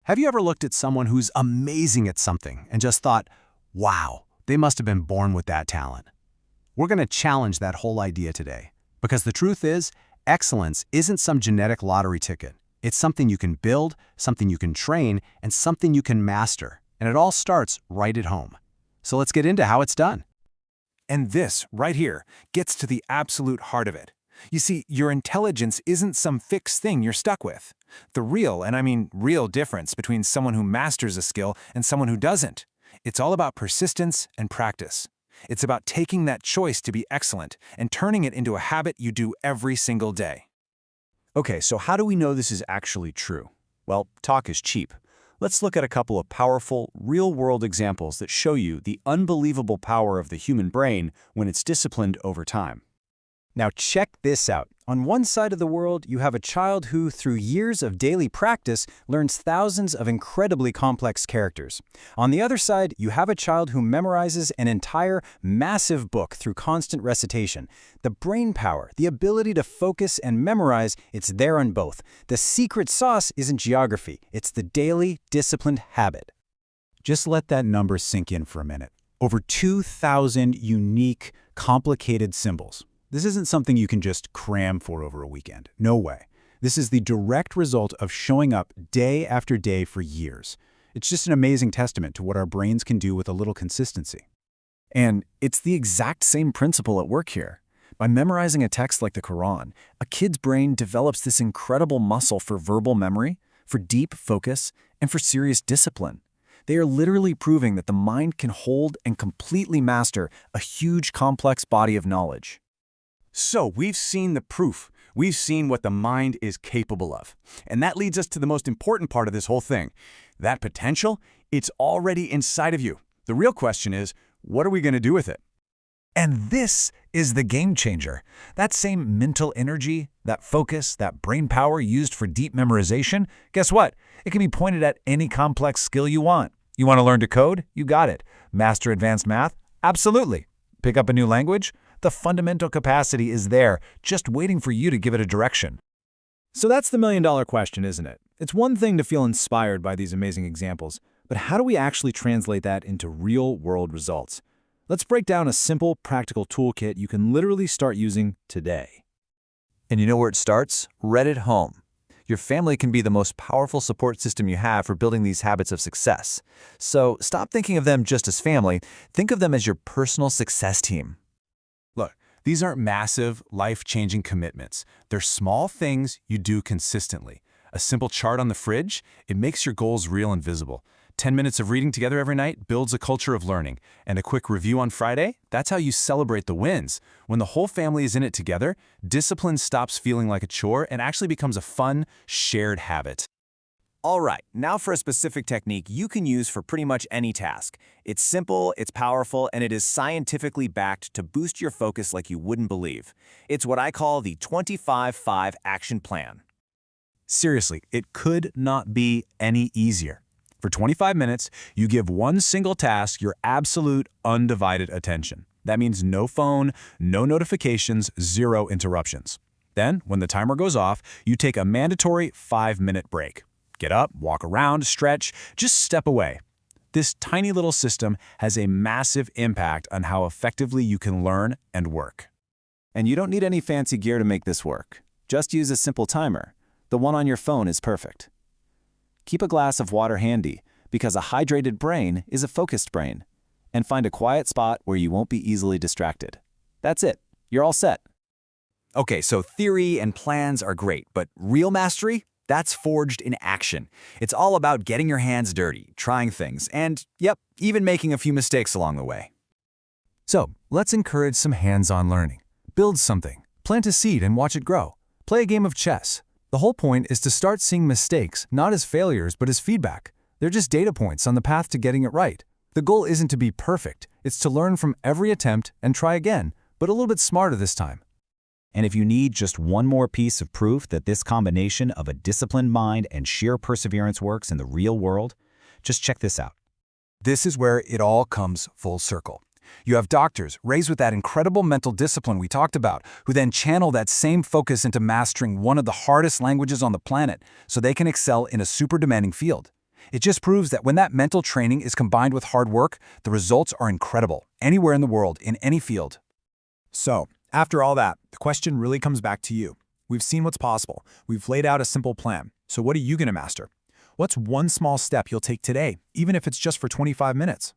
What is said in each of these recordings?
Have you ever looked at someone who's amazing at something and just thought, wow, they must have been born with that talent? We're going to challenge that whole idea today, because the truth is, excellence isn't some genetic lottery ticket. It's something you can build, something you can train, and something you can master. And it all starts right at home. So let's get into how it's done. And this, right here, gets to the absolute heart of it. You see, your intelligence isn't some fixed thing you're stuck with. The real, and I mean real difference between someone who masters a skill and someone who doesn't. It's all about persistence and practice. It's about taking that choice to be excellent and turning it into a habit you do every single day. Okay, so how do we know this is actually true? Well, talk is cheap. Let's look at a couple of powerful, real-world examples that show you the unbelievable power of the human brain when it's disciplined over time. Now check this out. On one side of the world, you have a child who, through years of daily practice, learns thousands of incredibly complex characters. On the other side, you have a child who memorizes an entire, massive book through constant recitation. The brain power, the ability to focus and memorize, it's there on both. The secret sauce isn't geography, it's the daily, disciplined habit. Just let that number sink in for a minute. Over 2,000 unique, complicated symbols. This isn't something you can just cram for over a weekend. No way. This is the direct result of showing up day after day for years. It's just an amazing testament to what our brains can do with a little consistency. And it's the exact same principle at work here. By memorizing a text like the Qur'an, a kid's brain develops this incredible muscle for verbal memory, for deep focus, and for serious discipline. They are literally proving that the mind can hold and completely master a huge, complex body of knowledge. So we've seen the proof. We've seen what the mind is capable of. And that leads us to the most important part of this whole thing. That potential, it's already inside of you. The real question is, what are we going to do with it? And this is the game changer. That same mental energy, that focus, that brain power used for deep memorization, guess what? It can be pointed at any complex skill you want. You want to learn to code? You got it. Master advanced math? Absolutely. Pick up a new language? The fundamental capacity is there, just waiting for you to give it a direction. So that's the million-dollar question, isn't it? It's one thing to feel inspired by these amazing examples, but how do we actually translate that into real-world results? Let's break down a simple, practical toolkit you can literally start using today. And you know where it starts? Right at home. Your family can be the most powerful support system you have for building these habits of success. So stop thinking of them just as family. Think of them as your personal success team. Look, these aren't massive, life-changing commitments. They're small things you do consistently. A simple chart on the fridge, it makes your goals real and visible. 10 minutes of reading together every night builds a culture of learning. And a quick review on Friday, that's how you celebrate the wins. When the whole family is in it together, discipline stops feeling like a chore and actually becomes a fun, shared habit. All right, now for a specific technique you can use for pretty much any task. It's simple, it's powerful, and it is scientifically backed to boost your focus like you wouldn't believe. It's what I call the 25-5 action plan. Seriously, it could not be any easier. For 25 minutes, you give one single task your absolute undivided attention. That means no phone, no notifications, zero interruptions. Then, when the timer goes off, you take a mandatory 5-minute break. Get up, walk around, stretch, just step away. This tiny little system has a massive impact on how effectively you can learn and work. And you don't need any fancy gear to make this work. Just use a simple timer. The one on your phone is perfect. Keep a glass of water handy, because a hydrated brain is a focused brain. And find a quiet spot where you won't be easily distracted. That's it. You're all set. Okay, so theory and plans are great, but real mastery? That's forged in action. It's all about getting your hands dirty, trying things, and, yep, even making a few mistakes along the way. So, let's encourage some hands-on learning. Build something, plant a seed and watch it grow. Play a game of chess. The whole point is to start seeing mistakes not as failures but as feedback. They're just data points on the path to getting it right. The goal isn't to be perfect, it's to learn from every attempt and try again, but a little bit smarter this time. And if you need just one more piece of proof that this combination of a disciplined mind and sheer perseverance works in the real world, just check this out. This is where it all comes full circle. You have doctors raised with that incredible mental discipline we talked about, who then channel that same focus into mastering one of the hardest languages on the planet so they can excel in a super demanding field. It just proves that when that mental training is combined with hard work, the results are incredible, anywhere in the world, in any field. So, after all that, the question really comes back to you. We've seen what's possible. We've laid out a simple plan. So what are you going to master? What's one small step you'll take today, even if it's just for 25 minutes?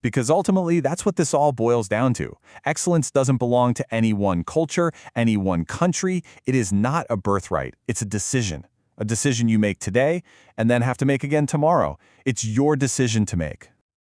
Because ultimately, that's what this all boils down to. Excellence doesn't belong to any one culture, any one country. It is not a birthright. It's a decision you make today and then have to make again tomorrow. It's your decision to make.